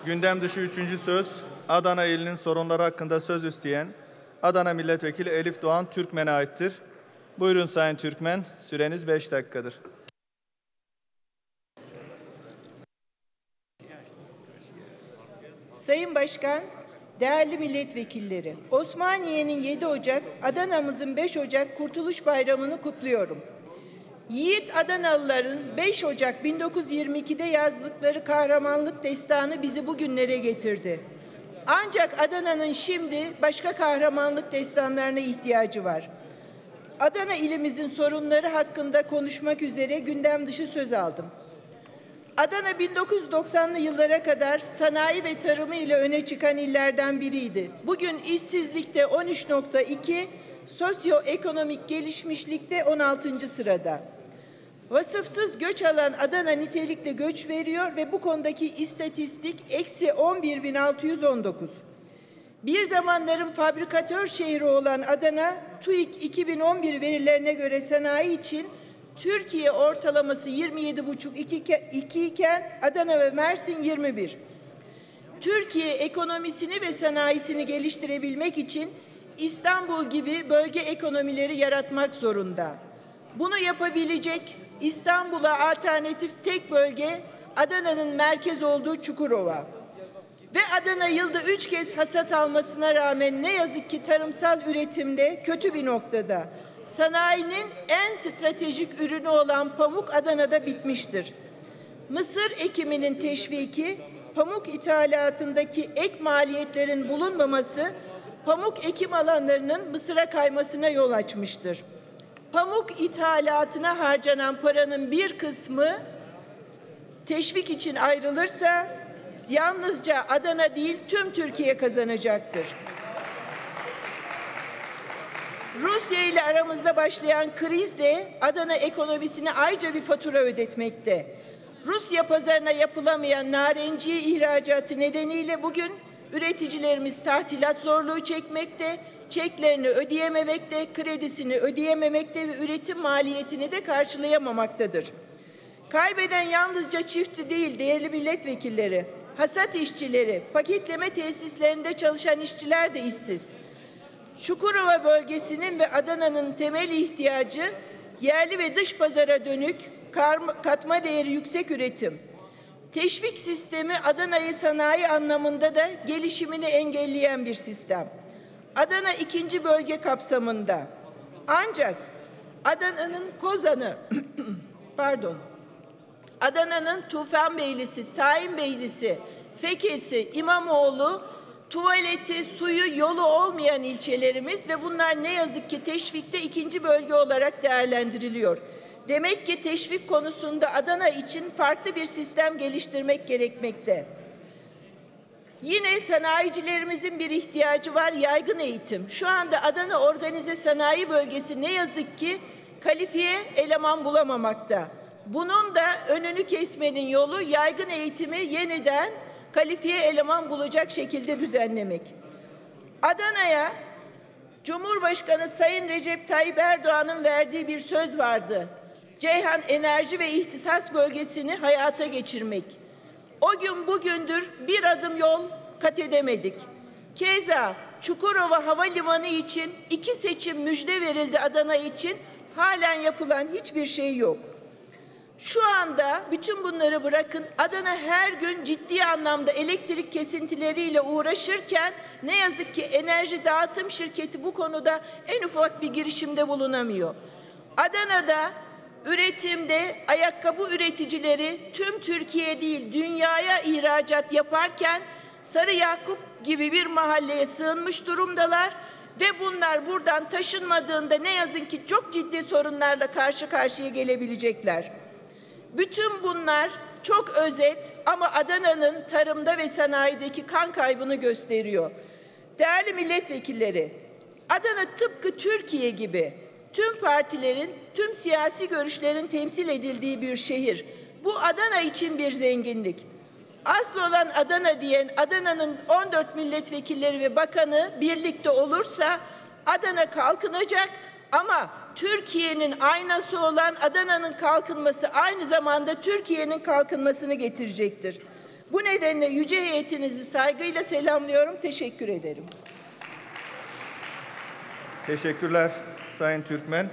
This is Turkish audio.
Gündem dışı 3. söz, Adana ilinin sorunları hakkında söz isteyen Adana Milletvekili Elif Doğan Türkmen'e aittir. Buyurun Sayın Türkmen, süreniz 5 dakikadır. Sayın Başkan, değerli milletvekilleri, Osmaniye'nin 7 Ocak, Adana'mızın 5 Ocak Kurtuluş Bayramı'nı kutluyorum. Yiğit Adanalıların 5 Ocak 1922'de yazdıkları kahramanlık destanı bizi bugünlere getirdi. Ancak Adana'nın şimdi başka kahramanlık destanlarına ihtiyacı var. Adana ilimizin sorunları hakkında konuşmak üzere gündem dışı söz aldım. Adana 1990'lı yıllara kadar sanayi ve tarımı ile öne çıkan illerden biriydi. Bugün işsizlikte 13,2, sosyoekonomik gelişmişlikte 16. sırada. Vasıfsız göç alan Adana nitelikle göç veriyor ve bu konudaki istatistik -11.619. Bir zamanların fabrikatör şehri olan Adana, TÜİK 2011 verilerine göre sanayi için Türkiye ortalaması 27,5 iken Adana ve Mersin 21. Türkiye ekonomisini ve sanayisini geliştirebilmek için İstanbul gibi bölge ekonomileri yaratmak zorunda. Bunu yapabilecek İstanbul'a alternatif tek bölge Adana'nın merkez olduğu Çukurova. Ve Adana yılda 3 kez hasat almasına rağmen ne yazık ki tarımsal üretimde kötü bir noktada. Sanayinin en stratejik ürünü olan pamuk Adana'da bitmiştir. Mısır ekiminin teşviki, pamuk ithalatındaki ek maliyetlerin bulunmaması, pamuk ekim alanlarının Mısır'a kaymasına yol açmıştır. Pamuk ithalatına harcanan paranın bir kısmı teşvik için ayrılırsa yalnızca Adana değil tüm Türkiye kazanacaktır. Rusya ile aramızda başlayan kriz de Adana ekonomisine ayrıca bir fatura ödetmekte. Rusya pazarına yapılamayan narenciye ihracatı nedeniyle bugün üreticilerimiz tahsilat zorluğu çekmekte, çeklerini ödeyememekte, kredisini ödeyememekte ve üretim maliyetini de karşılayamamaktadır. Kaybeden yalnızca çiftçi değil değerli milletvekilleri, hasat işçileri, paketleme tesislerinde çalışan işçiler de işsiz. Çukurova bölgesinin ve Adana'nın temel ihtiyacı yerli ve dış pazara dönük katma değeri yüksek üretim. Teşvik sistemi Adana'yı sanayi anlamında da gelişimini engelleyen bir sistem. Adana 2. bölge kapsamında. Ancak Adana'nın Kozan'ı, Adana'nın Tufanbeylisi, Saimbeylisi, Fekesi, İmamoğlu, tuvaleti, suyu, yolu olmayan ilçelerimiz ve bunlar ne yazık ki teşvikte 2. bölge olarak değerlendiriliyor. Demek ki teşvik konusunda Adana için farklı bir sistem geliştirmek gerekmekte. Yine sanayicilerimizin bir ihtiyacı var, yaygın eğitim. Şu anda Adana Organize Sanayi Bölgesi ne yazık ki kalifiye eleman bulamamakta. Bunun da önünü kesmenin yolu yaygın eğitimi yeniden kalifiye eleman bulacak şekilde düzenlemek. Adana'ya Cumhurbaşkanı Sayın Recep Tayyip Erdoğan'ın verdiği bir söz vardı. Ceyhan Enerji ve İhtisas Bölgesi'ni hayata geçirmek. O gün bugündür bir adım yol kat edemedik. Keza Çukurova Havalimanı için 2 seçim müjde verildi Adana için. Halen yapılan hiçbir şey yok. Şu anda bütün bunları bırakın, Adana her gün ciddi anlamda elektrik kesintileriyle uğraşırken ne yazık ki enerji dağıtım şirketi bu konuda en ufak bir girişimde bulunamıyor. Adana'da üretimde ayakkabı üreticileri tüm Türkiye değil dünyaya ihracat yaparken Sarıyakup gibi bir mahalleye sığınmış durumdalar ve bunlar buradan taşınmadığında ne yazık ki çok ciddi sorunlarla karşı karşıya gelebilecekler. Bütün bunlar çok özet ama Adana'nın tarımda ve sanayideki kan kaybını gösteriyor. Değerli milletvekilleri, Adana tıpkı Türkiye gibi tüm partilerin, tüm siyasi görüşlerin temsil edildiği bir şehir. Bu Adana için bir zenginlik. Asıl olan Adana diyen Adana'nın 14 milletvekilleri ve bakanı birlikte olursa Adana kalkınacak ama Türkiye'nin aynası olan Adana'nın kalkınması aynı zamanda Türkiye'nin kalkınmasını getirecektir. Bu nedenle yüce heyetinizi saygıyla selamlıyorum. Teşekkür ederim. Teşekkürler Sayın Türkmen.